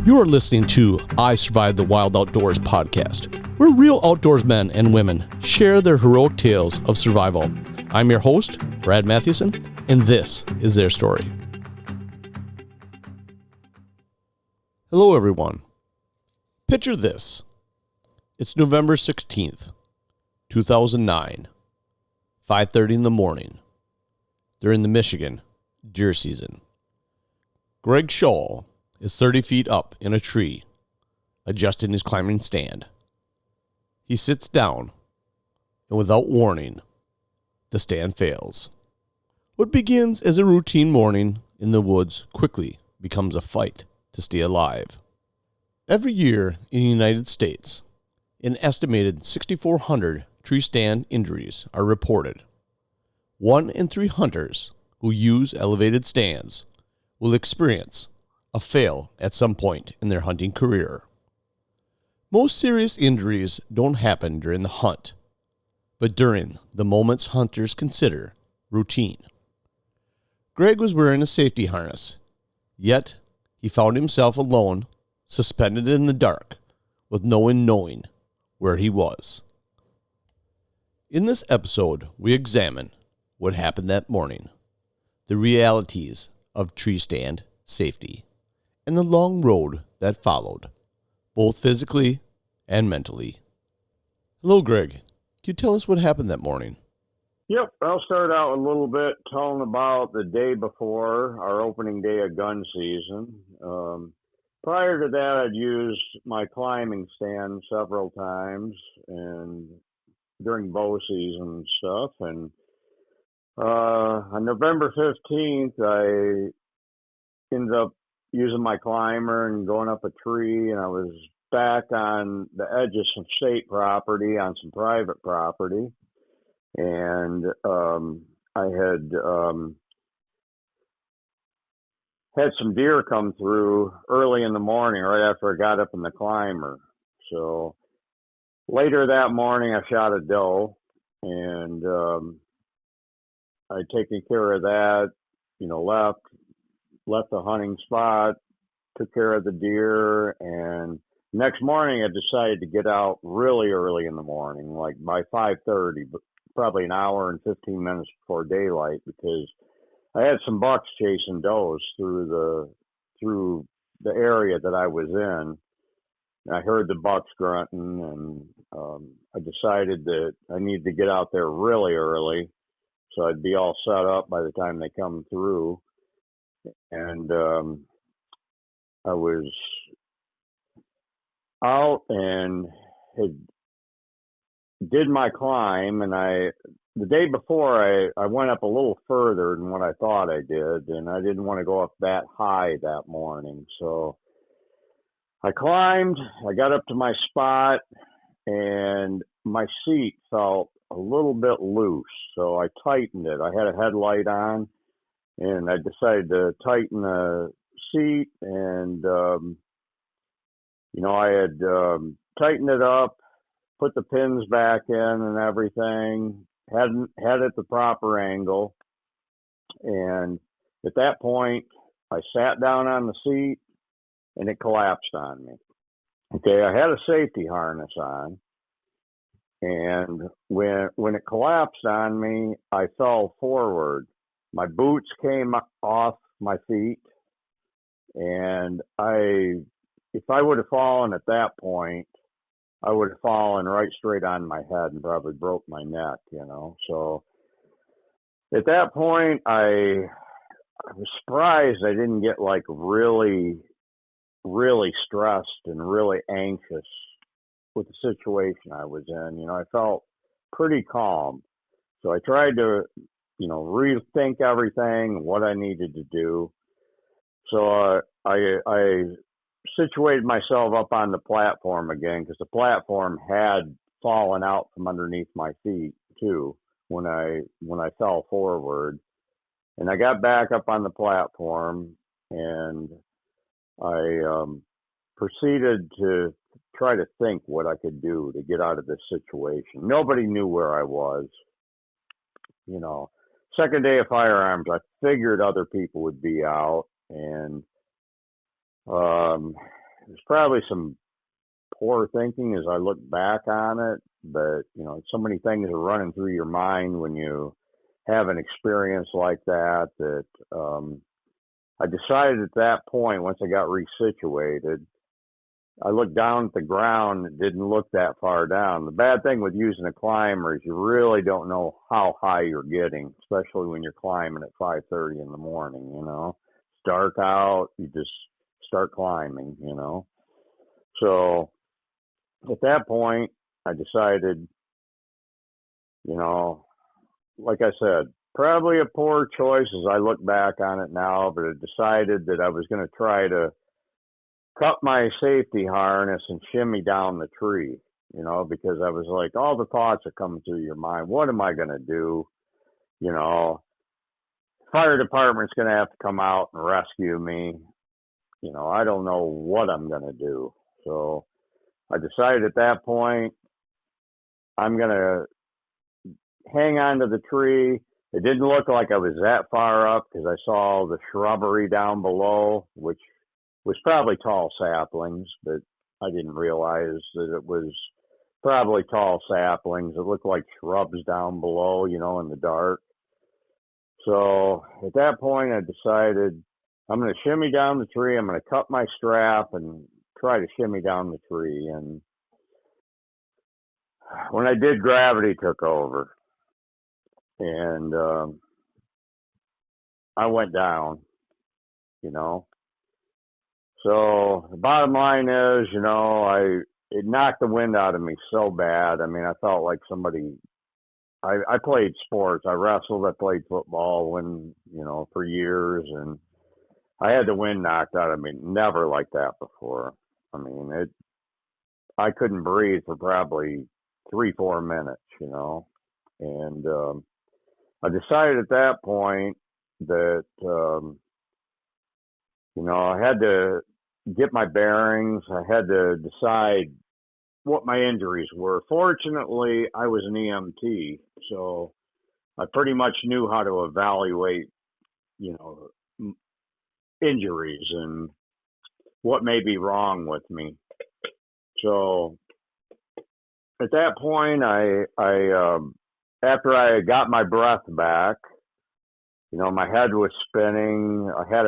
You are listening to I Survived the Wild Outdoors podcast, where real outdoors men and women share their heroic tales of survival. I'm your host, Brad Mathewson, and this is their story. Hello, everyone. Picture this. It's November 16th, 2009, 5:30 in the morning, during the Michigan deer season. Greg Scholl is 30 feet up in a tree, adjusting his climbing stand. He sits down, and without warning, the stand fails. What begins as a routine morning in the woods quickly becomes a fight to stay alive. Every year in the United States, an estimated 6,400 tree stand injuries are reported. 1 in 3 hunters who use elevated stands will experience a fail at some point in their hunting career. Most serious injuries don't happen during the hunt, but during the moments hunters consider routine. Greg was wearing a safety harness, yet he found himself alone, suspended in the dark, with no one knowing where he was. In this episode, we examine what happened that morning, the realities of tree stand safety, and the long road that followed, both physically and mentally. Hello, Greg. Can you tell us what happened that morning? Yep, I'll start out a little bit telling about the day before our opening day of gun season. Prior to that, I'd used my climbing stand several times and during bow season and stuff. And on November 15th, I ended up using my climber and going up a tree, and I was back on the edge of some state property on some private property. And I had some deer come through early in the morning, right after I got up in the climber. So later that morning, I shot a doe, and I'd taken care of that, left the hunting spot, took care of the deer, and next morning I decided to get out really early in the morning, like by 5:30, but probably an hour and 15 minutes before daylight, because I had some bucks chasing does through the area that I was in. And I heard the bucks grunting, and I decided that I needed to get out there really early so I'd be all set up by the time they come through. And I was out and did my climb, and the day before I went up a little further than what I thought I did, and I didn't want to go up that high that morning. So I climbed, I got up to my spot, and my seat felt a little bit loose. So I tightened it. I had a headlight on, and I decided to tighten the seat, and I had tightened it up, put the pins back in and everything, had it the proper angle. And at that point, I sat down on the seat and it collapsed on me. Okay, I had a safety harness on, and when it collapsed on me, I fell forward. My boots came off my feet, and if I would have fallen at that point, I would have fallen right straight on my head and probably broke my neck, So at that point, I was surprised I didn't get like really, really stressed and really anxious with the situation I was in. I felt pretty calm. So I tried to, rethink everything, what I needed to do. So I situated myself up on the platform again, because the platform had fallen out from underneath my feet too when I fell forward. And I got back up on the platform, and I proceeded to try to think what I could do to get out of this situation. Nobody knew where I was. Second day of firearms, I figured other people would be out, and there's probably some poor thinking as I look back on it, but so many things are running through your mind when you have an experience like that. I decided at that point, once I got resituated, I looked down at the ground. It didn't look that far down. The bad thing with using a climber is you really don't know how high you're getting, especially when you're climbing at 5:30 in the morning. It's dark out. You just start climbing. So at that point, I decided, like I said, probably a poor choice as I look back on it now, but I decided that I was going to try to cut my safety harness and shimmy down the tree, because I was like, all the thoughts are coming through your mind. What am I going to do? Fire department's going to have to come out and rescue me. I don't know what I'm going to do. So I decided at that point, I'm going to hang on to the tree. It didn't look like I was that far up because I saw the shrubbery down below, which was probably tall saplings, but I didn't realize that it was probably tall saplings. It looked like shrubs down below, in the dark. So at that point, I decided I'm going to shimmy down the tree. I'm going to cut my strap and try to shimmy down the tree. And when I did, gravity took over. And I went down, So the bottom line is, it knocked the wind out of me so bad. I mean, I felt like somebody. I played sports. I wrestled. I played football for years, and I had the wind knocked out of me. Never like that before. I mean, I couldn't breathe for probably 3-4 minutes, and I decided at that point that I had to get my bearings. I had to decide what my injuries were. Fortunately, I was an EMT, so I pretty much knew how to evaluate, injuries and what may be wrong with me. So at that point, I after I got my breath back, my head was spinning. I had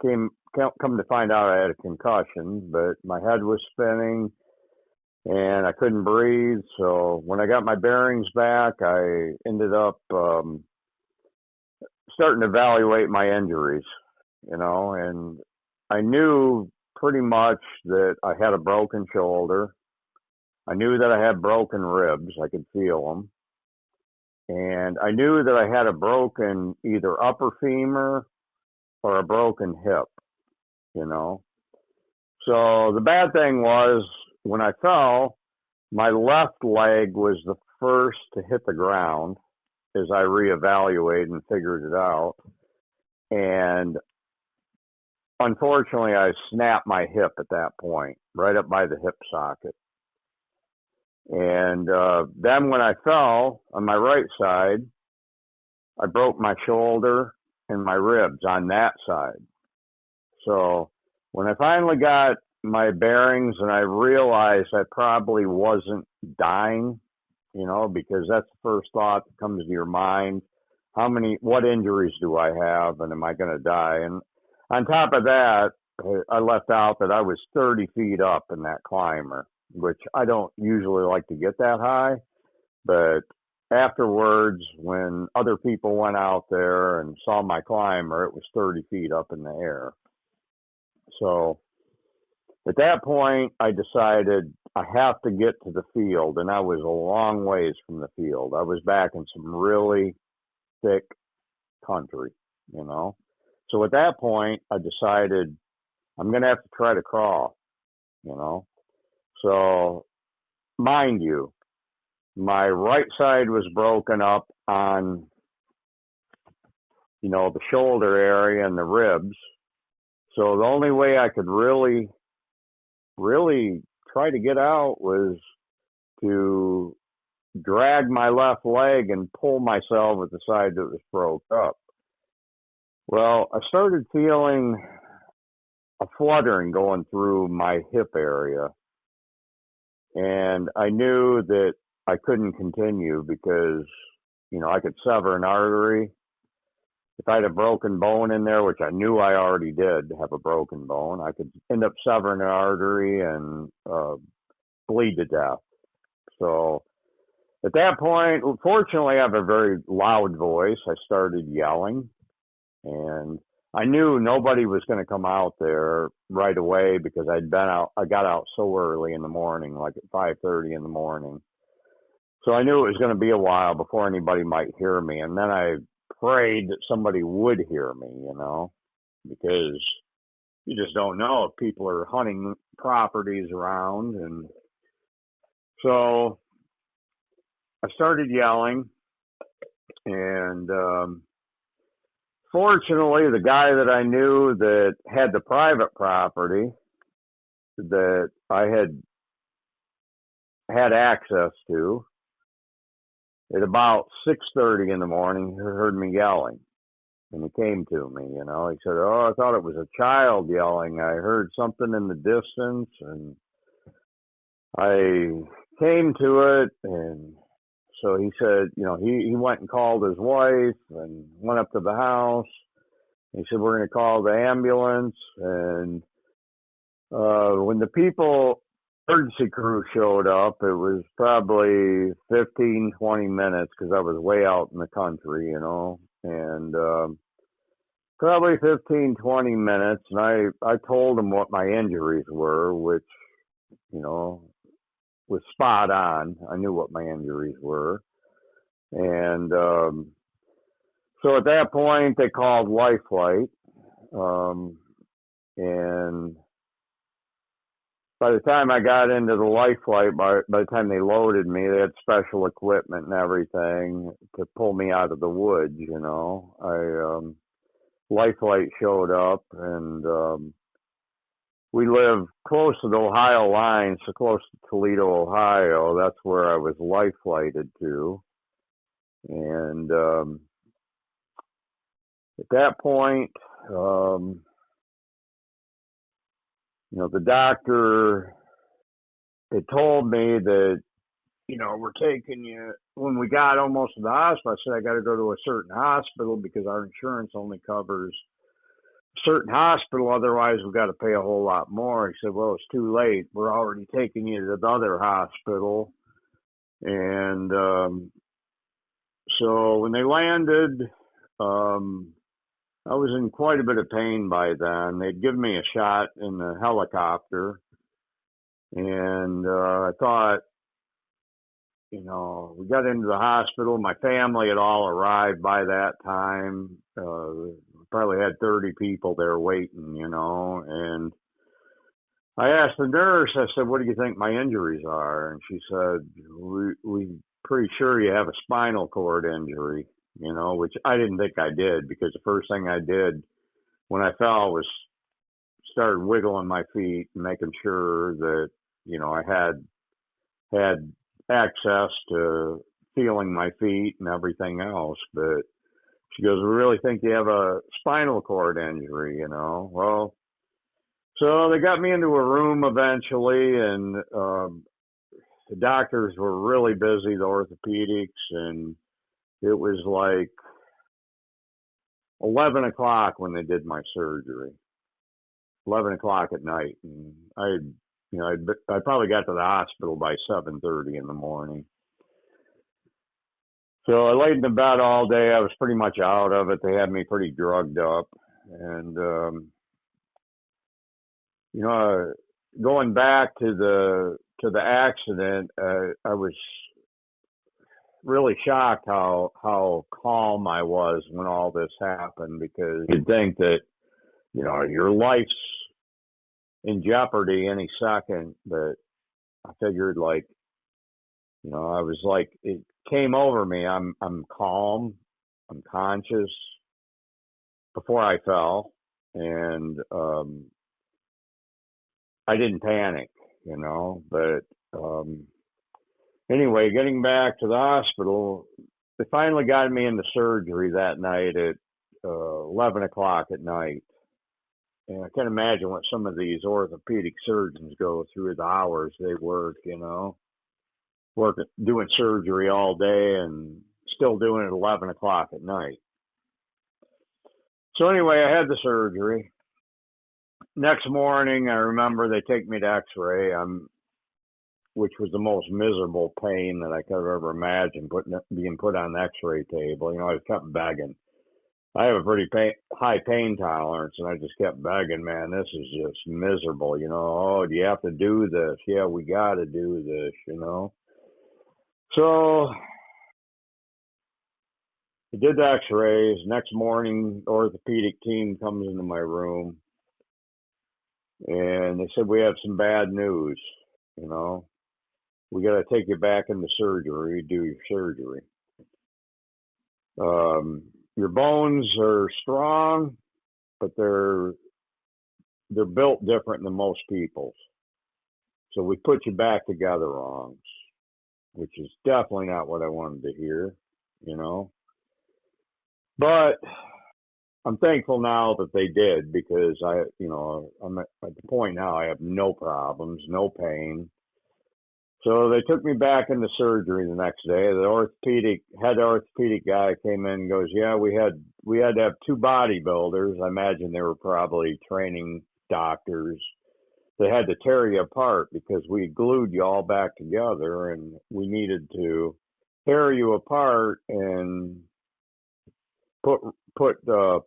come to find out I had a concussion, but my head was spinning and I couldn't breathe. So when I got my bearings back, I ended up starting to evaluate my injuries, and I knew pretty much that I had a broken shoulder. I knew that I had broken ribs. I could feel them. And I knew that I had a broken either upper femur or a broken hip, So the bad thing was when I fell, my left leg was the first to hit the ground as I reevaluated and figured it out. And unfortunately, I snapped my hip at that point, right up by the hip socket. And then when I fell on my right side, I broke my shoulder and my ribs on that side. So when I finally got my bearings and I realized I probably wasn't dying, because that's the first thought that comes to your mind. What injuries do I have, and am I going to die? And on top of that, I left out that I was 30 feet up in that climber, which I don't usually like to get that high. But afterwards, when other people went out there and saw my climber, it was 30 feet up in the air. So at that point, I decided I have to get to the field, and I was a long ways from the field. I was back in some really thick country, So at that point, I decided I'm going to have to try to crawl, So mind you, my right side was broken up on, the shoulder area and the ribs. So the only way I could really try to get out was to drag my left leg and pull myself at the side that was broke up. Well, I started feeling a fluttering going through my hip area. And I knew that I couldn't continue because, I could sever an artery. If I had a broken bone in there, which I knew I already did have a broken bone, I could end up severing an artery and bleed to death. So at that point, fortunately, I have a very loud voice. I started yelling, and I knew nobody was going to come out there right away because I got out so early in the morning, like at 5:30 in the morning. So I knew it was going to be a while before anybody might hear me. And then I prayed that somebody would hear me, because you just don't know if people are hunting properties around. And so I started yelling, and fortunately, the guy that I knew that had the private property that I had access to, at about 6:30 in the morning, he heard me yelling, and he came to me. He said, "Oh, I thought it was a child yelling. I heard something in the distance," and I came to it, and so he said, he went and called his wife and went up to the house. He said, "We're going to call the ambulance." And when the emergency crew showed up, it was probably 15, 20 minutes because I was way out in the country, and probably 15, 20 minutes. And I told them what my injuries were, which, was spot on. I knew what my injuries were. And so at that point, they called Life Flight. And by the time I got into the Life Flight, by the time they loaded me, they had special equipment and everything to pull me out of the woods, Life Flight showed up, and we live close to the Ohio line, so close to Toledo, Ohio. That's where I was Life Flighted to. And at that point, the doctor had told me that, we're taking you, when we got almost to the hospital, I said, I got to go to a certain hospital because our insurance only covers a certain hospital. Otherwise, we got to pay a whole lot more. He said, well, it's too late. We're already taking you to the other hospital. And so when they landed, I was in quite a bit of pain by then. They'd given me a shot in the helicopter, and I thought, we got into the hospital. My family had all arrived by that time. Probably had 30 people there waiting, and I asked the nurse, I said, what do you think my injuries are? And she said, we pretty sure you have a spinal cord injury, which I didn't think I did, because the first thing I did when I fell was started wiggling my feet and making sure that, I had access to feeling my feet and everything else. But she goes, we really think you have a spinal cord injury, Well, so they got me into a room eventually, and the doctors were really busy, the orthopedics, and it was like 11 o'clock when they did my surgery. 11 o'clock at night, and I probably got to the hospital by 7:30 in the morning. So I laid in the bed all day. I was pretty much out of it. They had me pretty drugged up, and going back to the accident, I was really shocked how calm I was when all this happened, because you'd think that your life's in jeopardy any second, but I figured, like, I was like, it came over me. I'm calm, I'm conscious before I fell, and I didn't panic, but anyway, getting back to the hospital, they finally got me into surgery that night at 11 o'clock at night. And I can imagine what some of these orthopedic surgeons go through, the hours they work, working, doing surgery all day and still doing it at 11 o'clock at night. So anyway, I had the surgery. Next morning, I remember they take me to X-ray, which was the most miserable pain that I could have ever imagined, being put on the X-ray table. I kept begging. I have a pretty high pain tolerance, and I just kept begging, man, this is just miserable. Oh, do you have to do this? Yeah, we got to do this. So I did the X-rays. Next morning, the orthopedic team comes into my room, and they said, we have some bad news. We got to take you back into surgery, do your surgery. Your bones are strong, but they're built different than most people's. So we put you back together wrong, which is definitely not what I wanted to hear, But I'm thankful now that they did, because I'm at the point now I have no problems, no pain. So they took me back into surgery the next day. The head orthopedic guy came in and goes, yeah, we had to have two bodybuilders. I imagine they were probably training doctors. They had to tear you apart because we glued you all back together, and we needed to tear you apart and put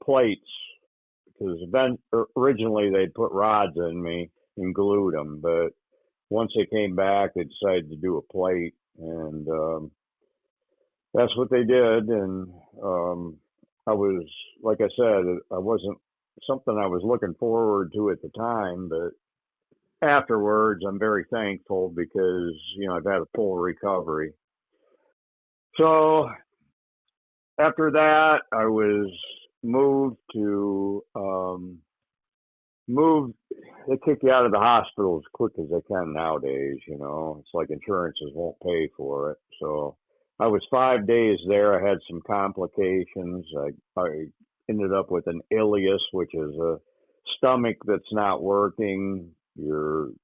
plates, because originally they'd put rods in me and glued them, but once they came back, they decided to do a plate, and that's what they did. And I was, like I said, I wasn't something I was looking forward to at the time, but afterwards, I'm very thankful because, I've had a full recovery. So after that, I was moved to, they kick you out of the hospital as quick as they can nowadays, It's like insurances won't pay for it. So I was 5 days there. I had some complications. I ended up with an ileus, which is a stomach that's not working. You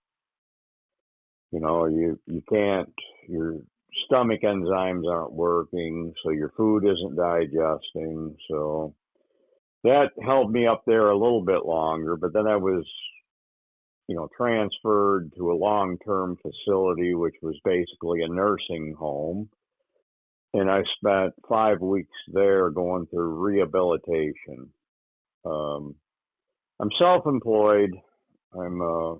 can't, your stomach enzymes aren't working, so your food isn't digesting. So that held me up there a little bit longer, but then I was, transferred to a long-term facility, which was basically a nursing home. And I spent 5 weeks there going through rehabilitation. I'm self-employed. I'm a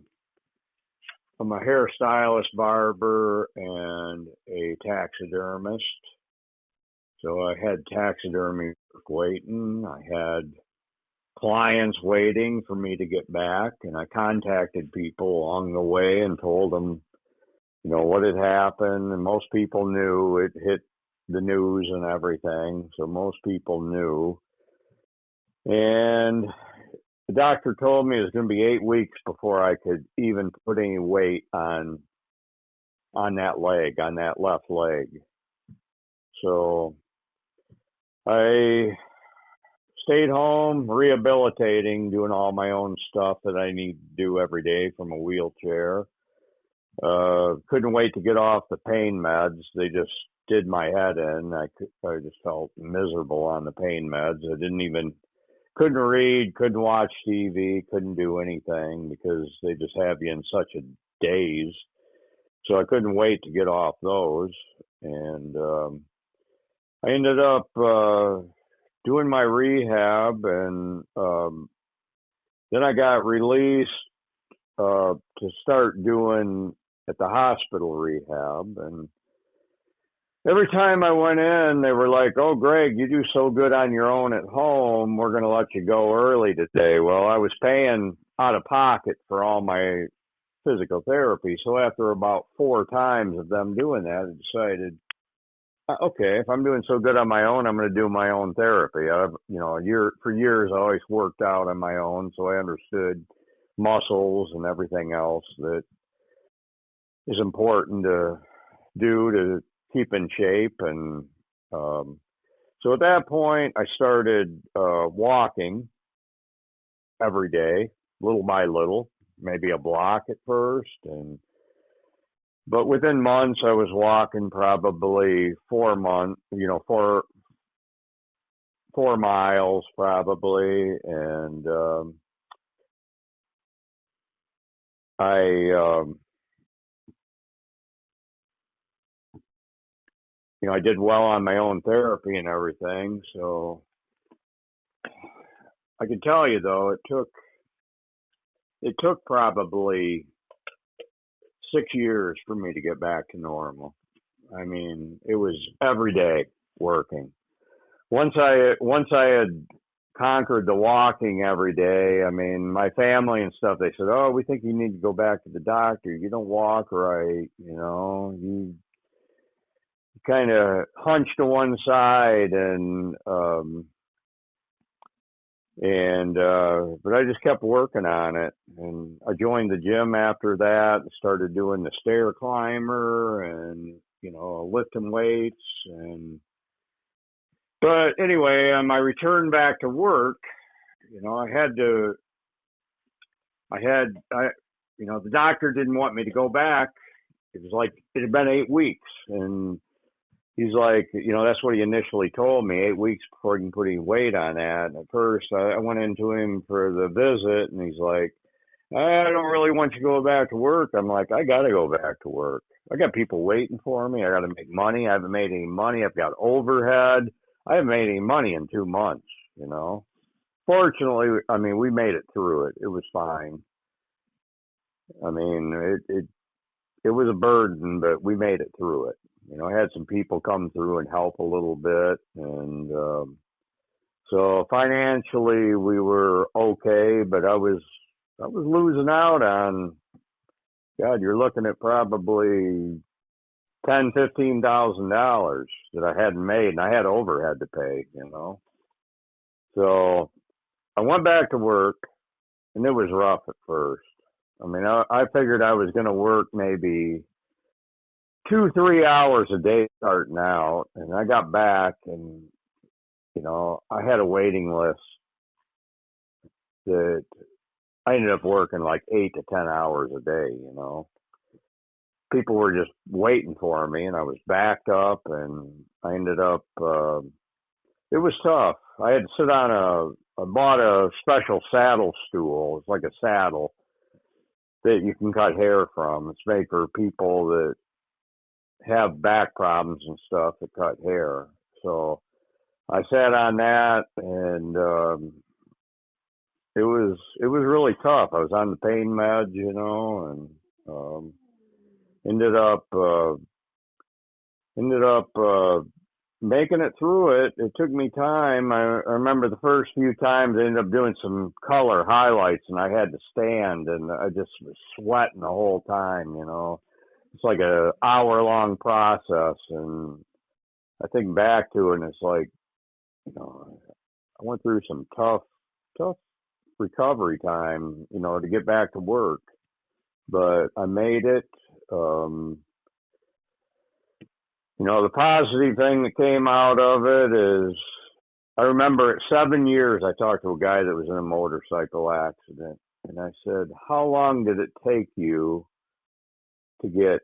hairstylist, barber, and a taxidermist. So I had taxidermy work waiting. I had clients waiting for me to get back, and I contacted people along the way and told them, what had happened. And most people knew. It hit the news and everything, so most people knew. And the doctor told me it was going to be 8 weeks before I could even put any weight on that leg, on that left leg. So I stayed home, rehabilitating, doing all my own stuff that I need to do every day from a wheelchair. Couldn't wait to get off the pain meds. They just did my head in. I just felt miserable on the pain meds. Couldn't read, couldn't watch TV, couldn't do anything because they just have you in such a daze. So I couldn't wait to get off those. And I ended up doing my rehab, and then I got released to start doing at the hospital rehab. And every time I went in, they were like, oh, Greg, you do so good on your own at home. We're going to let you go early today. Well, I was paying out of pocket for all my physical therapy. So after about 4 times of them doing that, I decided, okay, if I'm doing so good on my own, I'm going to do my own therapy. For years, I always worked out on my own, so I understood muscles and everything else that is important to do to keep in shape. And so at that point, I started walking every day. little by little, maybe a block at first, but within months I was walking probably 4 months, 4 miles probably, and I I did well on my own therapy and everything. So I can tell you though, it took probably 6 years for me to get back to normal. I mean, it was every day working. Once I had conquered the walking every day, I mean, my family and stuff, they said, "Oh, we think you need to go back to the doctor. You don't walk right, you kind of hunch to one side and but I just kept working on it, and I joined the gym after that and started doing the stair climber and lifting weights. And but anyway, on my return back to work, I had to I had I the doctor didn't want me to go back. It was like it had been 8 weeks, and he's like, that's what he initially told me, 8 weeks before he can put any weight on that. And at first, I went into him for the visit, and he's like, I don't really want you to go back to work. I'm like, I got to go back to work. I got people waiting for me. I got to make money. I haven't made any money. I've got overhead. I haven't made any money in 2 months. Fortunately, I mean, we made it through it. It was fine. I mean, it was a burden, but we made it through it. I had some people come through and help a little bit, and so financially we were okay. But I was losing out on, God, you're looking at probably $10,000-15,000 that I hadn't made, and I had overhead to pay. So I went back to work, and it was rough at first. I mean, I figured I was going to work maybe 2-3 hours a day starting out, and I got back, and I had a waiting list that I ended up working like 8 to 10 hours a day. People were just waiting for me, and I was backed up, and I ended up. It was tough. I had to sit on I bought a special saddle stool. It's like a saddle that you can cut hair from. It's made for people that have back problems and stuff that cut hair. So I sat on that, and it was really tough. I was on the pain meds, and ended up making it through it. It took me time. I remember the first few times I ended up doing some color highlights, and I had to stand, and I just was sweating the whole time. It's like a hour-long process, and I think back to it, and it's like, I went through some tough recovery time, to get back to work, but I made it. The positive thing that came out of it is, I remember at 7 years, I talked to a guy that was in a motorcycle accident, and I said, how long did it take you to get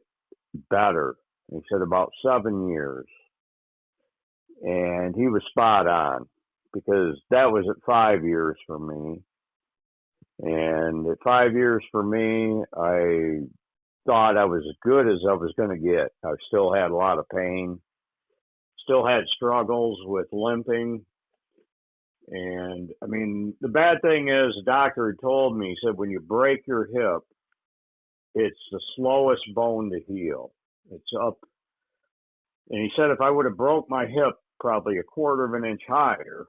better? And he said, about 7 years. And he was spot on, because that was at 5 years for me. And at 5 years for me, I thought I was as good as I was going to get. I still had a lot of pain, still had struggles with limping. And I mean, the bad thing is, the doctor had told me, he said, when you break your hip, it's the slowest bone to heal. It's up. And he said if I would have broke my hip probably a quarter of an inch higher,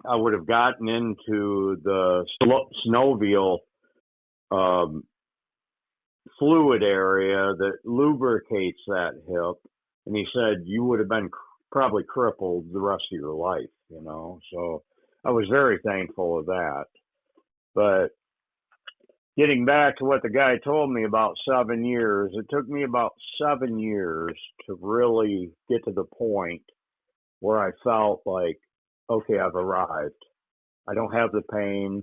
I would have gotten into the synovial fluid area that lubricates that hip. And he said you would have been probably crippled the rest of your life, So I was very thankful of that. But getting back to what the guy told me about 7 years, it took me about 7 years to really get to the point where I felt like, okay, I've arrived. I don't have the pain.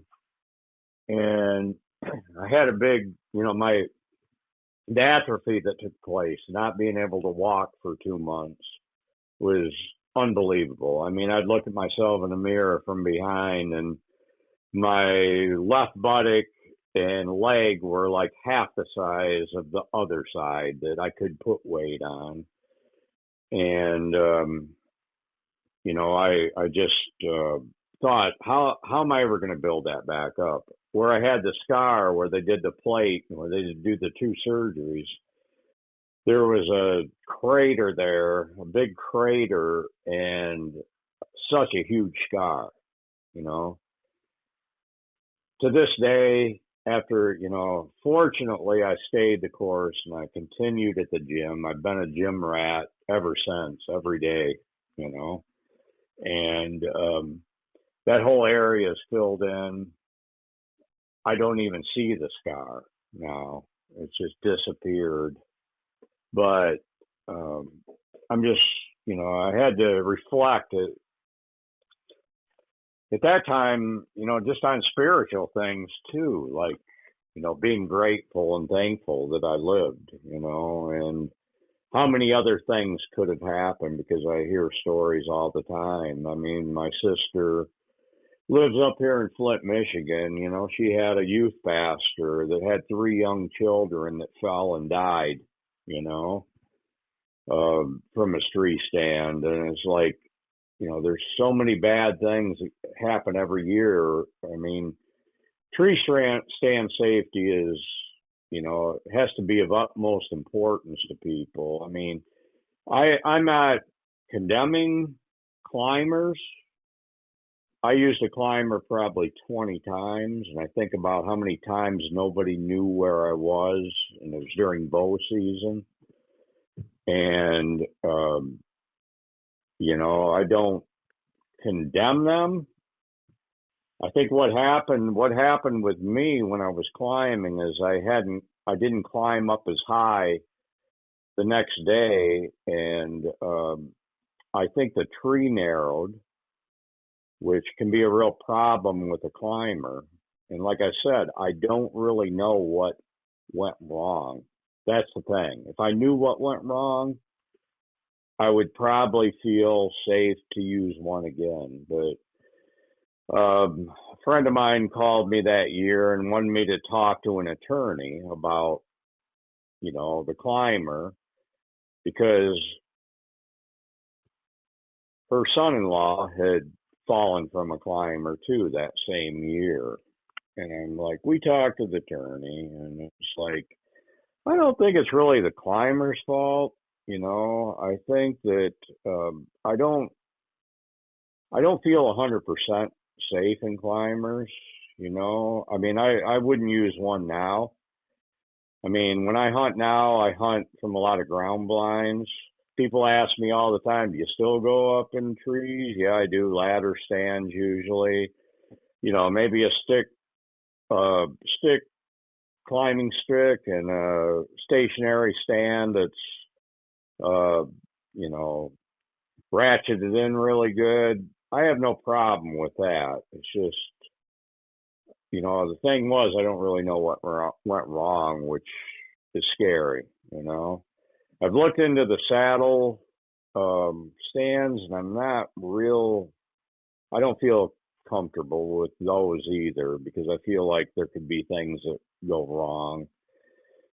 And I had a big, the atrophy that took place, not being able to walk for 2 months was unbelievable. I mean, I'd look at myself in the mirror from behind, and my left buttock and leg were like half the size of the other side that I could put weight on. And I just thought, how am I ever going to build that back up? Where I had the scar, where they did the plate, where they did do the 2 surgeries, there was a crater there, a big crater, and such a huge scar. You know, to this day, after fortunately, I stayed the course and I continued at the gym. I've been a gym rat ever since, every day. You know, and that whole area is filled in. I don't even see the scar now. It's just disappeared. But I'm just, I had to reflect at that time, just on spiritual things too, like, being grateful and thankful that I lived, and how many other things could have happened, because I hear stories all the time. I mean, my sister lives up here in Flint, Michigan. She had a youth pastor that had 3 young children that fell and died, from a tree stand. And it's like, there's so many bad things that happen every year. I mean, tree stand safety is, it has to be of utmost importance to people. I mean, I'm not condemning climbers. I used a climber probably 20 times, and I think about how many times nobody knew where I was, and it was during bow season. And, I don't condemn them. I think what happened with me when I was climbing is I didn't climb up as high the next day, and I think the tree narrowed, which can be a real problem with a climber. And like I said, I don't really know what went wrong. That's the thing. If I knew what went wrong, I would probably feel safe to use one again. But a friend of mine called me that year and wanted me to talk to an attorney about, the climber, because her son-in-law had fallen from a climber too that same year. And I'm like, we talked to the attorney, and it's like, I don't think it's really the climber's fault. I think that I don't feel 100% safe in climbers. I mean, I wouldn't use one now. I mean, when I hunt now, I hunt from a lot of ground blinds. People ask me all the time, do you still go up in trees? Yeah, I do. Ladder stands usually. Maybe a stick climbing stick and a stationary stand that's you know ratcheted in really good. I have no problem with that. It's just, the thing was, I don't really know what went wrong, which is scary. I've looked into the saddle stands, and I don't feel comfortable with those either, because I feel like there could be things that go wrong.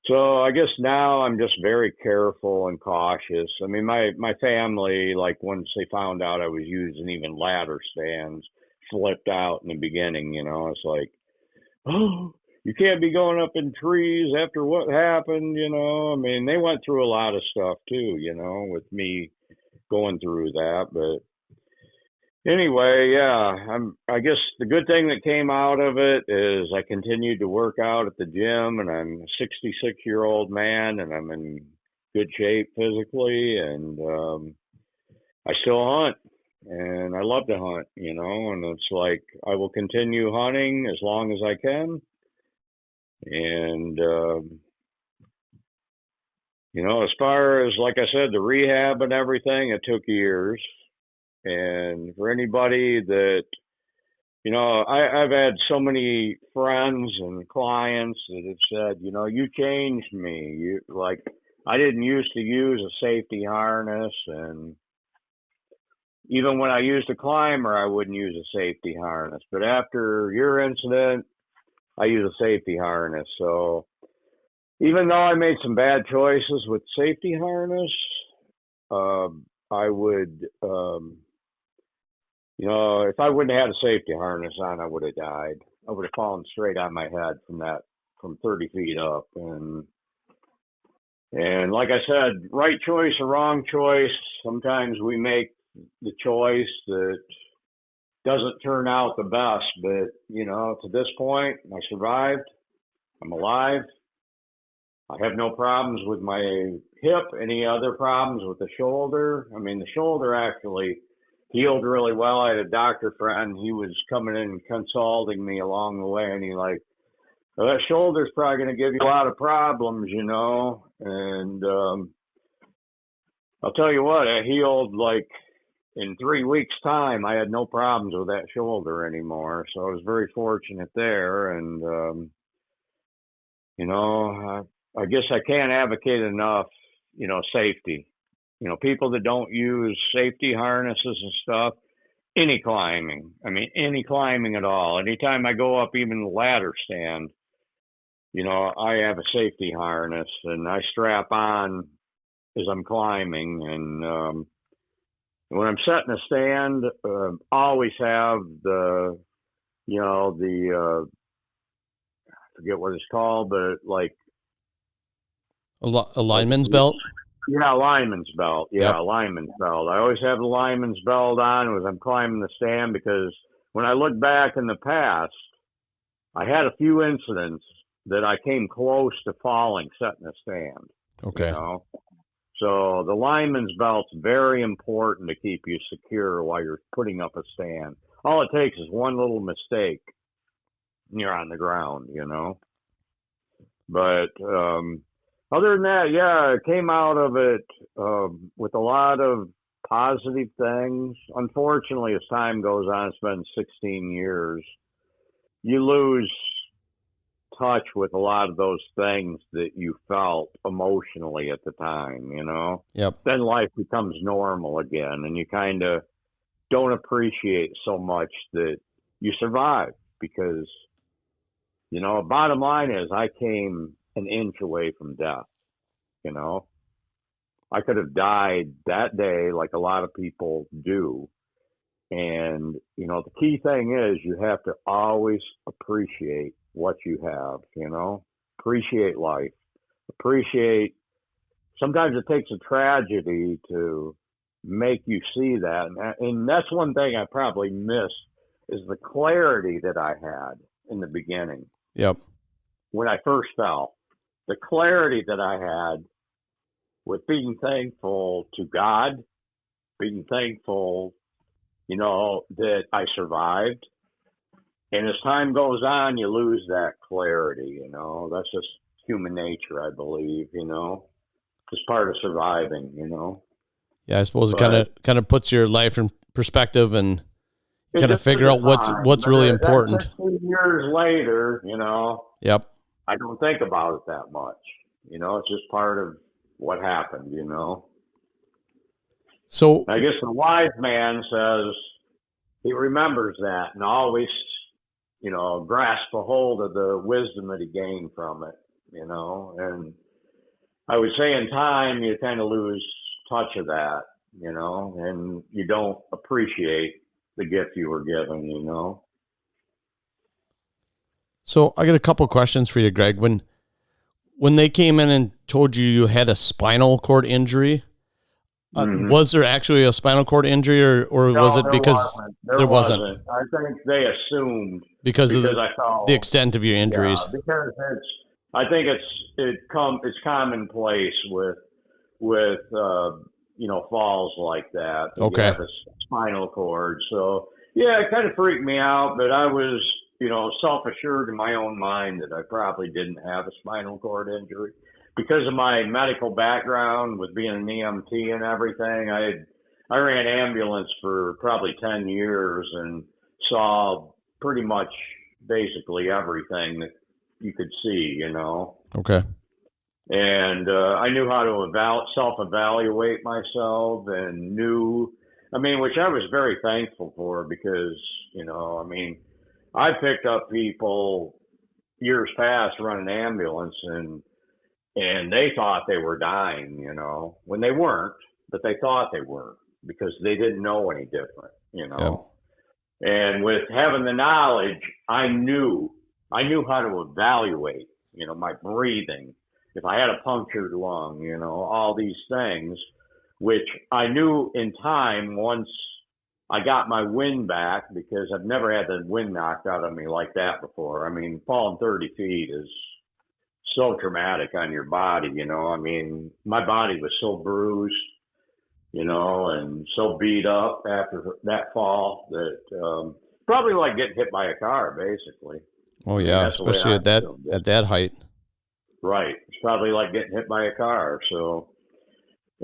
So I guess now I'm just very careful and cautious. I mean, my family, like, once they found out I was using even ladder stands, flipped out in the beginning. It's like, oh, you can't be going up in trees after what happened. I mean, they went through a lot of stuff too, with me going through that. But anyway, yeah, I guess the good thing that came out of it is I continued to work out at the gym, and I'm a 66-year-old man, and I'm in good shape physically, and I still hunt, and I love to hunt, and it's like I will continue hunting as long as I can. And as far as, like I said, the rehab and everything, it took years. And for anybody that I've had so many friends and clients that have said, you changed me. I didn't used to use a safety harness, and even when I used a climber, I wouldn't use a safety harness. But after your incident, I use a safety harness. So even though I made some bad choices with safety harness, uh, I would, if I wouldn't have had a safety harness on, I would have died. I would have fallen straight on my head from 30 feet up. And like I said, right choice or wrong choice, sometimes we make the choice that doesn't turn out the best. But, to this point, I survived. I'm alive. I have no problems with my hip, any other problems with the shoulder. I mean, the shoulder actually healed really well. I had a doctor friend, he was coming in and consulting me along the way, and he like, well, that shoulder's probably going to give you a lot of problems, And I'll tell you what, it healed like in 3 weeks' time. I had no problems with that shoulder anymore, so I was very fortunate there. And I guess I can't advocate enough, safety. People that don't use safety harnesses and stuff, any climbing. I mean, any climbing at all. Anytime I go up even the ladder stand, I have a safety harness and I strap on as I'm climbing. And when I'm setting a stand, always have I forget what it's called, but like a lineman's belt. Yeah, lineman's belt. Yeah, Yep. lineman's belt. I always have the lineman's belt on as I'm climbing the stand, because when I look back in the past, I had a few incidents that I came close to falling setting a stand. Okay. So the lineman's belt's very important to keep you secure while you're putting up a stand. All it takes is one little mistake and you're on the ground, But other than that, yeah, I came out of it with a lot of positive things. Unfortunately, as time goes on, it's been 16 years, you lose touch with a lot of those things that you felt emotionally at the time, Yep. Then life becomes normal again, and you kind of don't appreciate so much that you survived, because, bottom line is I came an inch away from death. I could have died that day like a lot of people do. And, the key thing is you have to always appreciate what you have, appreciate life, appreciate, sometimes it takes a tragedy to make you see that. And that's one thing I probably missed, is the clarity that I had in the beginning. Yep. When I first fell, the clarity that I had with being thankful to God, being thankful, that I survived. And as time goes on, you lose that clarity, That's just human nature, I believe, It's part of surviving, Yeah, I suppose it kind of puts your life in perspective and kind of figure out what's really important. 15 years later, Yep. I don't think about it that much. It's just part of what happened, So I guess the wise man says he remembers that and always, grasp a hold of the wisdom that he gained from it, and I would say in time you kind of lose touch of that, and you don't appreciate the gift you were given. So I got a couple questions for you, Greg. When they came in and told you had a spinal cord injury, was there actually a spinal cord injury, or No, was it because there wasn't? I think they assumed because of I felt the extent of your injuries. Yeah, because I think it's commonplace with falls like that. Okay. You have a spinal cord, so yeah, it kind of freaked me out. But I was self-assured in my own mind that I probably didn't have a spinal cord injury because of my medical background with being an EMT and everything. I ran ambulance for probably 10 years and saw pretty much basically everything that you could see, you know. Okay. And I knew how to self-evaluate myself, and which I was very thankful for, because, you know, I mean, I picked up people years past running an ambulance, and they thought they were dying, you know, when they weren't, but they thought they were, because they didn't know any different, you know. Yep. And with having the knowledge, I knew how to evaluate, you know, my breathing, if I had a punctured lung, you know, all these things, which I knew in time once I got my wind back, because I've never had the wind knocked out of me like that before. I mean, falling 30 feet is so traumatic on your body, you know. I mean, my body was so bruised, you know, and so beat up after that fall that probably like getting hit by a car, basically. Oh yeah, That's the way especially I at that feel. at that height. Right. It's probably like getting hit by a car. So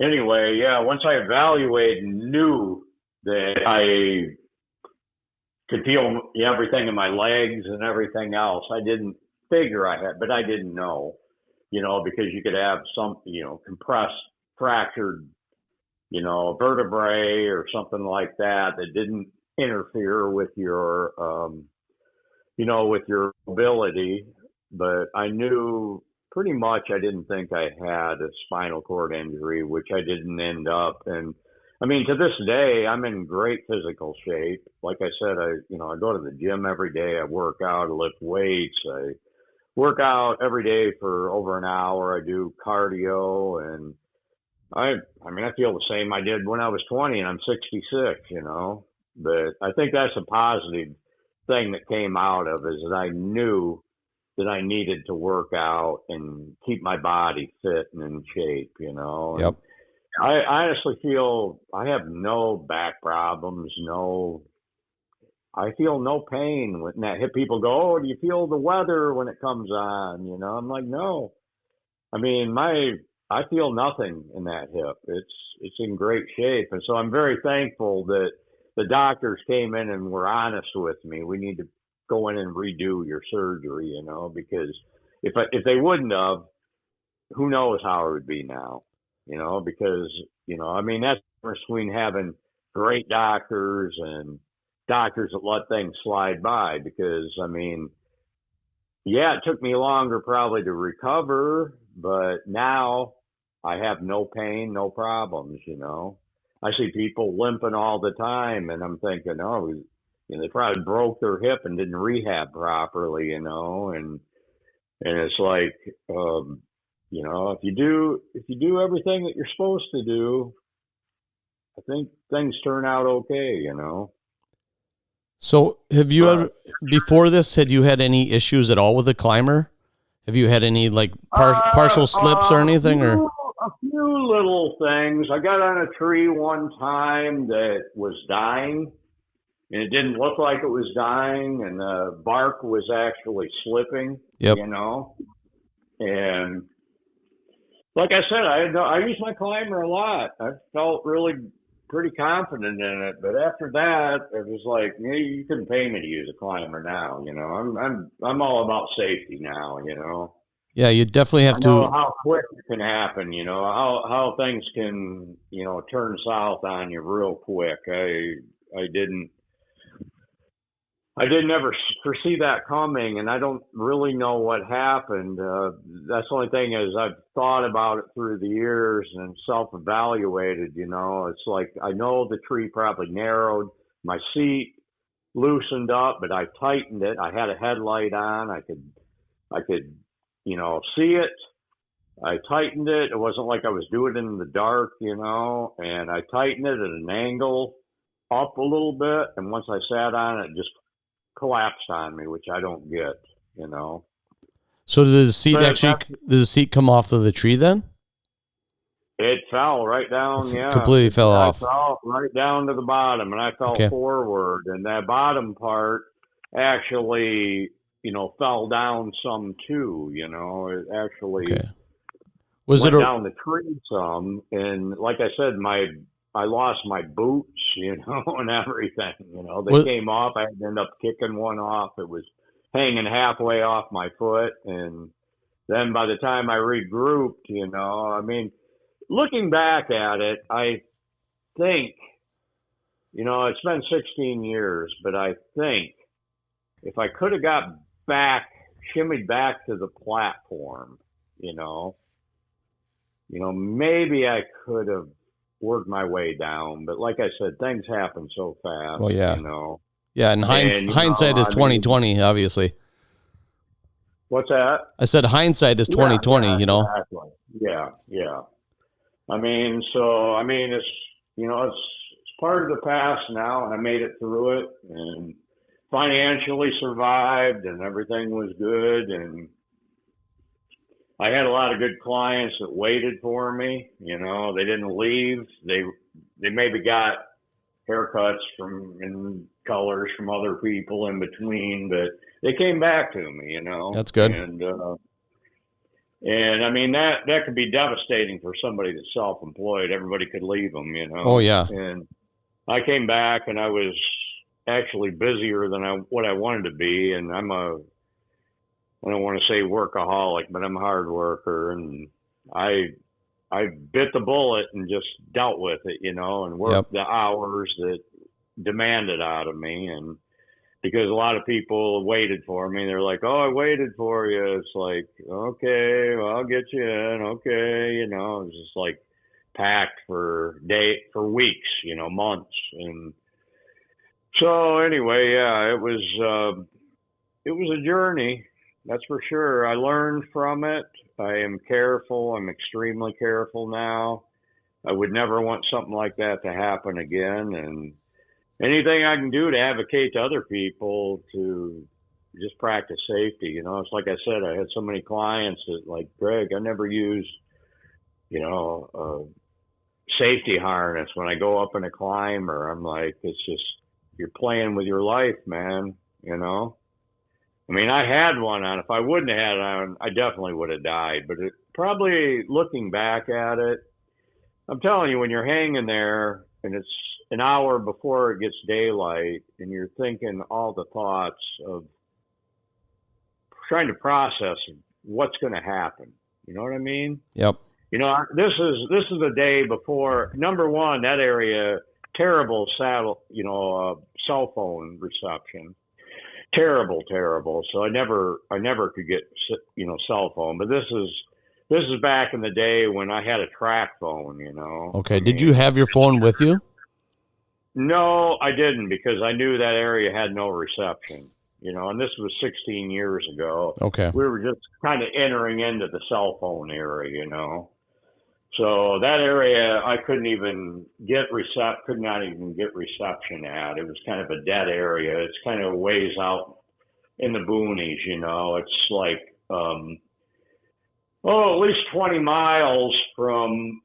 anyway, yeah, once I evaluated and knew that I could feel everything in my legs and everything else, I didn't figure I had, but I didn't know, you know, because you could have some, you know, compressed, fractured, you know, vertebrae or something like that that didn't interfere with your, you know, with your mobility. But I knew pretty much, I didn't think I had a spinal cord injury, which I didn't end up. And I mean, to this day, I'm in great physical shape. Like I said, I go to the gym every day. I work out, I lift weights. I work out every day for over an hour. I do cardio, and I mean, I feel the same I did when I was 20, and I'm 66, you know. But I think that's a positive thing that came out of, is that I knew that I needed to work out and keep my body fit and in shape, you know. Yep. And I honestly feel I have no back problems, I feel no pain when that hip. People go, "Oh, do you feel the weather when it comes on?" You know, I'm like, no. I mean, I feel nothing in that hip. It's in great shape, and so I'm very thankful that the doctors came in and were honest with me. We need to go in and redo your surgery, you know, because if they wouldn't have, who knows how it would be now, you know, because, you know, I mean, that's the difference between having great doctors and doctors that let things slide by. Because, I mean, yeah, it took me longer probably to recover, but now I have no pain, no problems, you know. I see people limping all the time, and I'm thinking, oh, you know, they probably broke their hip and didn't rehab properly, you know, and it's like, you know, if you do everything that you're supposed to do, I think things turn out okay, you know. So have you ever, before this, had you had any issues at all with a climber? Have you had any like partial slips or anything, or? A few little things. I got on a tree one time that was dying, and it didn't look like it was dying, and the bark was actually slipping. Yep. You know, and like I said, I use my climber a lot. I felt really pretty confident in it, but after that, it was like, you couldn't pay me to use a climber now. You know, I'm all about safety now. You know. Yeah, you definitely have I know to. how quick it can happen. You know how things can, you know, turn south on you real quick. I didn't ever foresee that coming, and I don't really know what happened. That's the only thing, is I've thought about it through the years and self-evaluated. You know, it's like, I know the tree probably narrowed, my seat loosened up, but I tightened it. I had a headlight on. I could, you know, see it. I tightened it. It wasn't like I was doing it in the dark, you know, and I tightened it at an angle up a little bit. And once I sat on it, just collapsed on me, which I don't get, you know. So did the seat come off of the tree then? It fell right down, yeah. Completely fell off. It fell right down to the bottom, and I fell forward, and that bottom part actually, you know, fell down some too, you know. It actually went down the tree some, and like I said, I lost my boots, and everything. They came off. I had to end up kicking one off. It was hanging halfway off my foot, and then by the time I regrouped, looking back at it, I think, it's been 16 years, but I think if I could have got shimmied back to the platform, maybe I could have worked my way down. But like I said, things happen so fast. Well, yeah. Yeah, and hindsight is 2020, obviously. What's that? I said hindsight is 2020, Exactly. Yeah. It's part of the past now, and I made it through it, and financially survived, and everything was good, and I had a lot of good clients that waited for me. They didn't leave. They maybe got haircuts and colors from other people in between, but they came back to me. That's good. And that could be devastating for somebody that's self-employed. Everybody could leave them. Oh yeah. And I came back, and I was actually busier than what I wanted to be, and I don't want to say workaholic, but I'm a hard worker, and I bit the bullet and just dealt with it, and worked the hours that demanded out of me. And because a lot of people waited for me, they're like, "Oh, I waited for you." It's like, okay, well, I'll get you in. Okay. It was just like packed for weeks, months. And so anyway, yeah, it was a journey. That's for sure. I learned from it. I am careful. I'm extremely careful now. I would never want something like that to happen again. And anything I can do to advocate to other people to just practice safety. It's like I said, I had so many clients that, like, Greg, I never use, a safety harness when I go up in a climber. I'm like, it's just, you're playing with your life, man, I had one on. If I wouldn't have had it on, I definitely would have died. But probably looking back at it, I'm telling you, when you're hanging there and it's an hour before it gets daylight and you're thinking all the thoughts of trying to process what's going to happen. You know what I mean? Yep. This is the day before. Number one, that area, terrible cell phone reception. Terrible. So I never could get, cell phone. But this is back in the day when I had a track phone, Okay. Did you have your phone with you? No, I didn't, because I knew that area had no reception, and this was 16 years ago. Okay. We were just kind of entering into the cell phone era, So that area I could not even get reception at. It was kind of a dead area. It's kind of ways out in the boonies, It's like, at least 20 miles from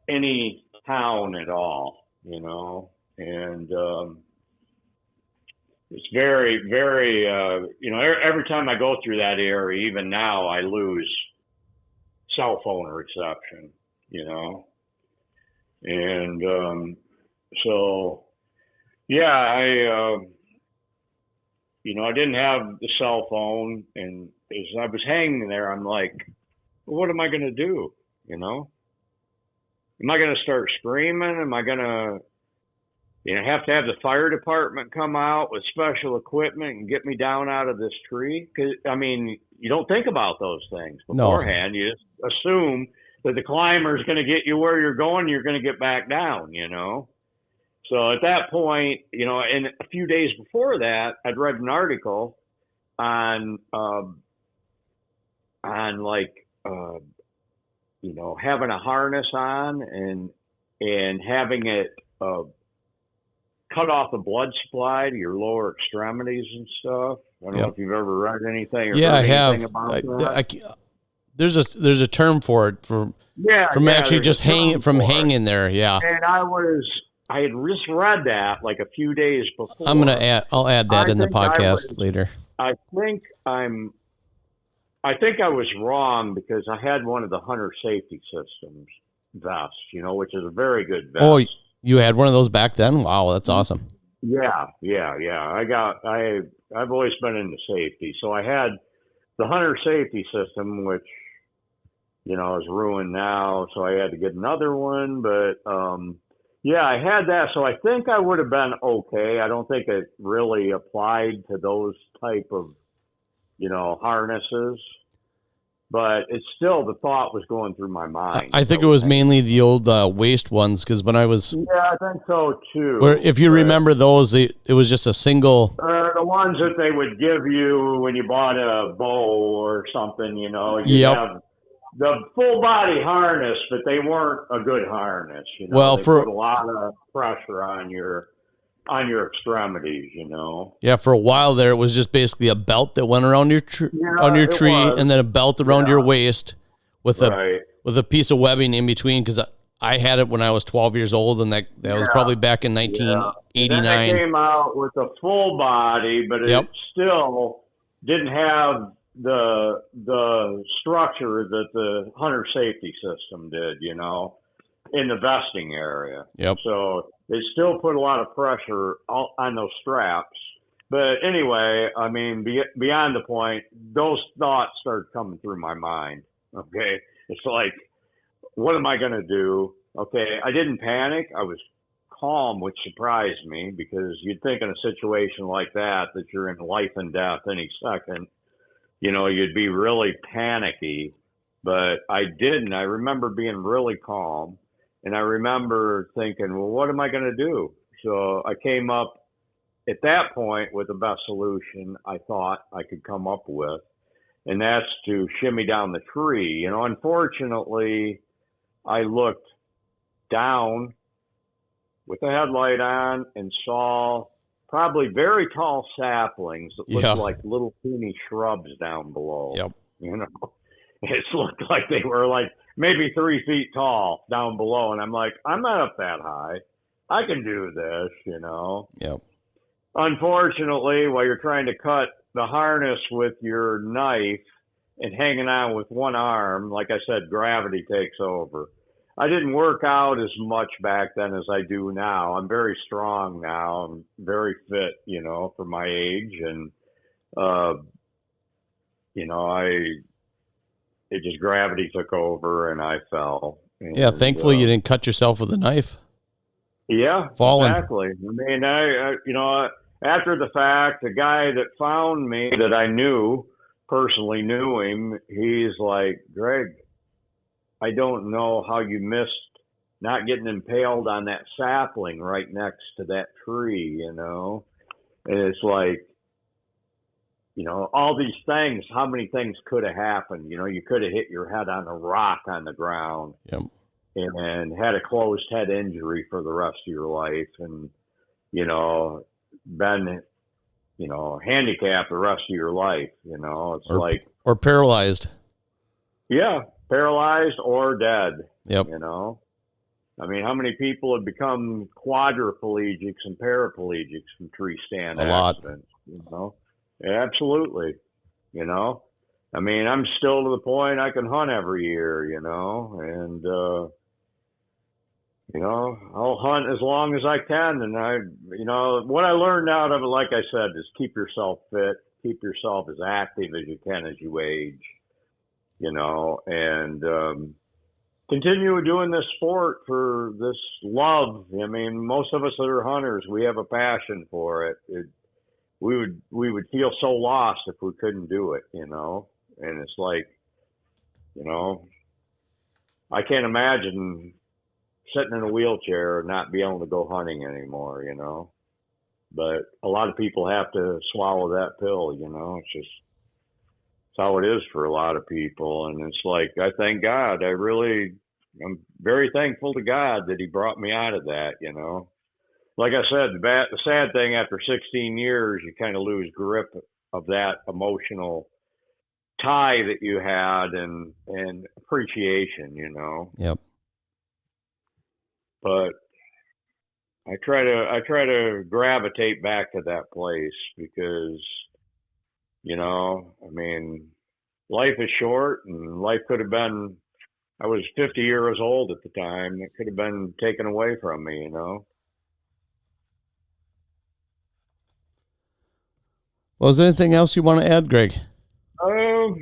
any town at all, And it's very, very, every time I go through that area, even now, I lose cell phone reception. And so, yeah, I didn't have the cell phone, and as I was hanging there, I'm like, well, what am I going to do? Am I going to start screaming? Am I going to, have to have the fire department come out with special equipment and get me down out of this tree? Because, you don't think about those things beforehand. No. You just assume that the climber is going to get you where you're going, you're going to get back down, So at that point, and a few days before that, I'd read an article on having a harness on and having it cut off the blood supply to your lower extremities and stuff. I don't know if you've ever read anything or heard anything about that. There's a term for it from actually just hanging there. Yeah. And I had just read that like a few days before. I'll add that in the podcast later. I think I was wrong because I had one of the Hunter Safety Systems vests, which is a very good vest. You had one of those back then? Wow, that's awesome. Yeah. I've always been into safety. So I had the hunter safety system, which, is ruined now. So I had to get another one, but, yeah, I had that. So I think I would have been okay. I don't think it really applied to those type of, harnesses, but it's still, the thought was going through my mind. I think it was mainly the old waist ones, because when I was, yeah, I think so too. where if you remember those, it was just a single. The ones that they would give you when you bought a bow or something, you Yep. have the full body harness, but they weren't a good harness. Well, they put a lot of pressure on your extremities. Yeah, for a while there, it was just basically a belt that went around your on your tree, and then a belt around your waist with a piece of webbing in between. Because I had it when I was 12 years old, and that was probably back in 1989. Then they came out with a full body, but it still didn't have the structure that the hunter safety system did, in the vesting area. Yep. So they still put a lot of pressure on those straps. But anyway, I mean, beyond the point, those thoughts started coming through my mind. Okay. It's like, what am I going to do? Okay. I didn't panic. I was calm, which surprised me, because you'd think in a situation like that you're in life and death any second. You'd be really panicky, but I didn't. I remember being really calm, and I remember thinking, well, what am I going to do? So I came up at that point with the best solution I thought I could come up with, and that's to shimmy down the tree. Unfortunately, I looked down with the headlight on and saw probably very tall saplings that looked like little teeny shrubs down below. Yep. It looked like they were like maybe 3 feet tall down below. And I'm like, I'm not up that high. I can do this, Yep. Unfortunately, while you're trying to cut the harness with your knife and hanging on with one arm, like I said, gravity takes over. I didn't work out as much back then as I do now. I'm very strong now. I'm very fit, for my age. And, it just gravity took over and I fell. And, yeah. Thankfully you didn't cut yourself with a knife. Yeah, falling. Exactly. I mean, after the fact, the guy that found me that I personally knew him, he's like, Greg, I don't know how you missed not getting impaled on that sapling right next to that tree, And it's like, all these things, how many things could have happened? You could have hit your head on a rock on the ground and had a closed head injury for the rest of your life and, been, handicapped the rest of your life, It's or paralyzed. Yeah. Paralyzed or dead. Yep. I mean, how many people have become quadriplegics and paraplegics from tree stand accidents? Absolutely. I mean, I'm still to the point I can hunt every year, and I'll hunt as long as I can. And what I learned out of it, like I said, is keep yourself fit, keep yourself as active as you can as you age. And continue doing this sport for this love. I mean, most of us that are hunters, we have a passion for it. We would feel so lost if we couldn't do it, And it's like, I can't imagine sitting in a wheelchair and not being able to go hunting anymore, But a lot of people have to swallow that pill, It's just, it's how it is for a lot of people. And it's like, I thank God. I'm very thankful to God that he brought me out of that, Like I said, the sad thing, after 16 years, you kind of lose grip of that emotional tie that you had and appreciation, Yep. But I try to gravitate back to that place because, I mean, life is short and life could have been I was 50 years old at the time. It could have been taken away from me, Well, is there anything else you want to add, Greg? No.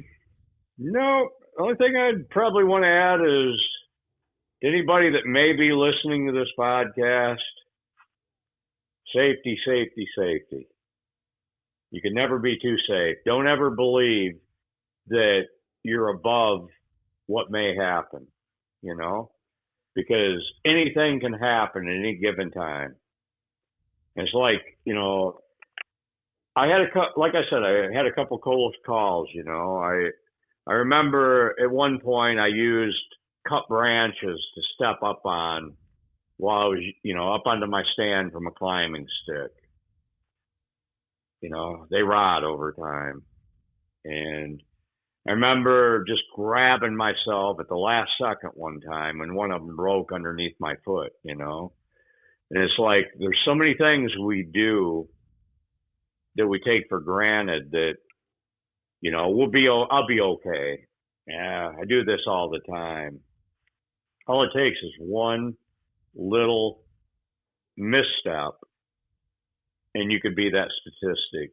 The only thing I'd probably want to add is anybody that may be listening to this podcast, safety, safety, safety. You can never be too safe. Don't ever believe that you're above what may happen, because anything can happen at any given time. And it's like, I had I had a couple close calls, I remember at one point I used cut branches to step up on while I was, up onto my stand from a climbing stick. They rot over time. And I remember just grabbing myself at the last second one time and one of them broke underneath my foot, And it's like there's so many things we do that we take for granted that, I'll be okay. Yeah, I do this all the time. All it takes is one little misstep and you could be that statistic,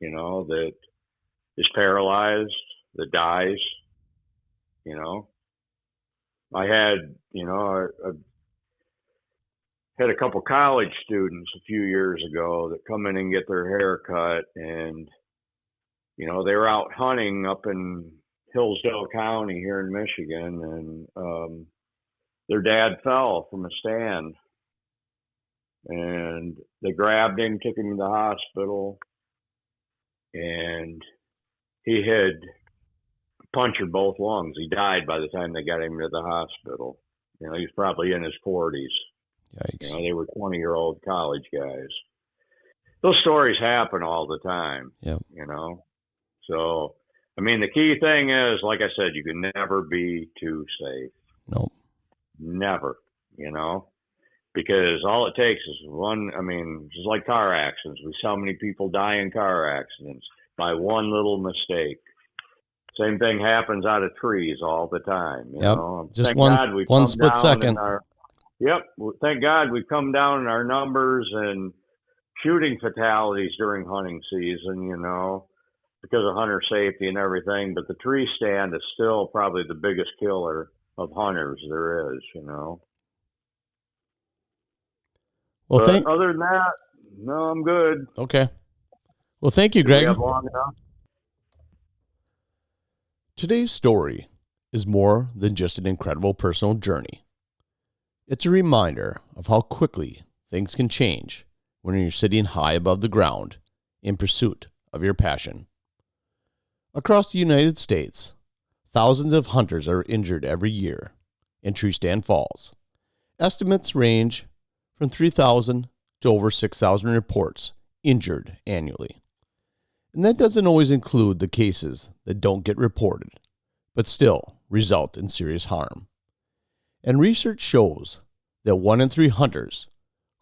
that is paralyzed, that dies, I had, I had a couple college students a few years ago that come in and get their hair cut, and they were out hunting up in Hillsdale County here in Michigan, and their dad fell from a stand, and they grabbed him, took him to the hospital, and he had punctured both lungs. He died by the time they got him to the hospital. He was probably in his 40s. Yikes. They were 20-year-old college guys. Those stories happen all the time. Yep. So, the key thing is, like I said, you can never be too safe. Nope. Never, because all it takes is one, just like car accidents. We see how many people die in car accidents by one little mistake. Same thing happens out of trees all the time. Just Thank one, God we've one come split down second. Thank God we've come down in our numbers and shooting fatalities during hunting season, because of hunter safety and everything. But the tree stand is still probably the biggest killer of hunters there is, Well, but other than that, no, I'm good. Okay. Well, thank you, Greg. Do we have long enough? Today's story is more than just an incredible personal journey. It's a reminder of how quickly things can change when you're sitting high above the ground in pursuit of your passion. Across the United States, thousands of hunters are injured every year in tree stand falls. Estimates range from 3,000 to over 6,000 reports injured annually. And that doesn't always include the cases that don't get reported, but still result in serious harm. And research shows that 1 in 3 hunters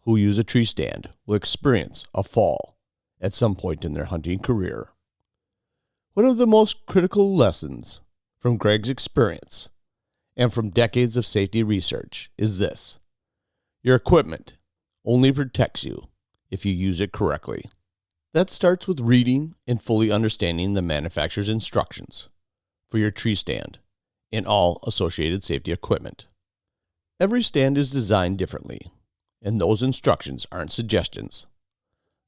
who use a tree stand will experience a fall at some point in their hunting career. One of the most critical lessons from Greg's experience and from decades of safety research is this: your equipment only protects you if you use it correctly. That starts with reading and fully understanding the manufacturer's instructions for your tree stand and all associated safety equipment. Every stand is designed differently, and those instructions aren't suggestions.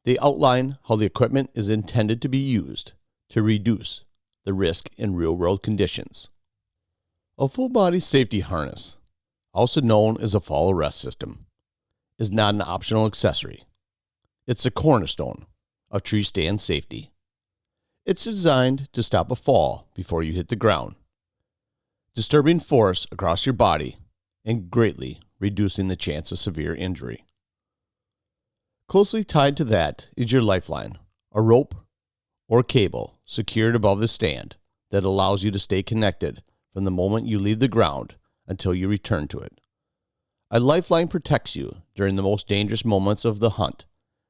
They outline how the equipment is intended to be used to reduce the risk in real-world conditions. A full-body safety harness, also known as a fall arrest system, is not an optional accessory. It's the cornerstone of tree stand safety. It's designed to stop a fall before you hit the ground, disturbing force across your body and greatly reducing the chance of severe injury. Closely tied to that is your lifeline, a rope or cable secured above the stand that allows you to stay connected from the moment you leave the ground until you return to it. A lifeline protects you during the most dangerous moments of the hunt,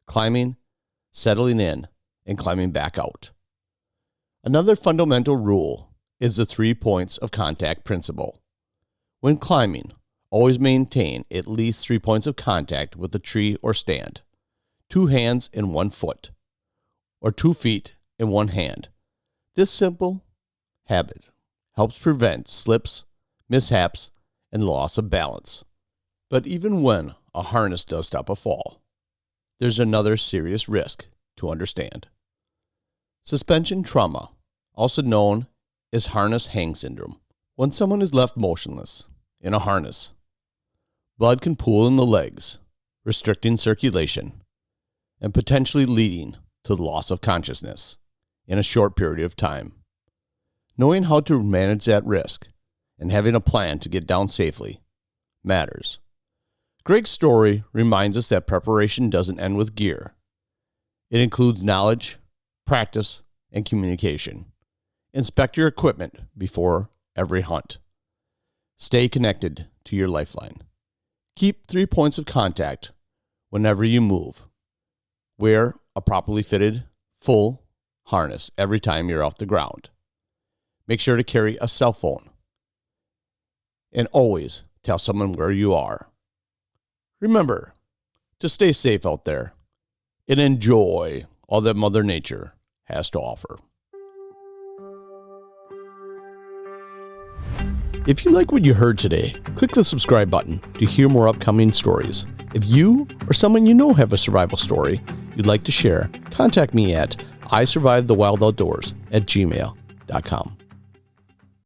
climbing, settling in, and climbing back out. Another fundamental rule is the 3 points of contact principle. When climbing, always maintain at least 3 points of contact with the tree or stand, 2 hands and 1 foot, or 2 feet and 1 hand. This simple habit helps prevent slips, mishaps, and loss of balance. But even when a harness does stop a fall, there's another serious risk to understand. Suspension trauma, also known as harness hang syndrome. When someone is left motionless in a harness, blood can pool in the legs, restricting circulation and potentially leading to the loss of consciousness in a short period of time. Knowing how to manage that risk and having a plan to get down safely matters. Greg's story reminds us that preparation doesn't end with gear. It includes knowledge, practice, and communication. Inspect your equipment before every hunt. Stay connected to your lifeline. Keep 3 points of contact whenever you move. Wear a properly fitted, full harness every time you're off the ground. Make sure to carry a cell phone. And always tell someone where you are. Remember to stay safe out there and enjoy all that Mother Nature has to offer. If you like what you heard today, click the subscribe button to hear more upcoming stories. If you or someone you know have a survival story you'd like to share, contact me at isurvivethewildoutdoors@gmail.com.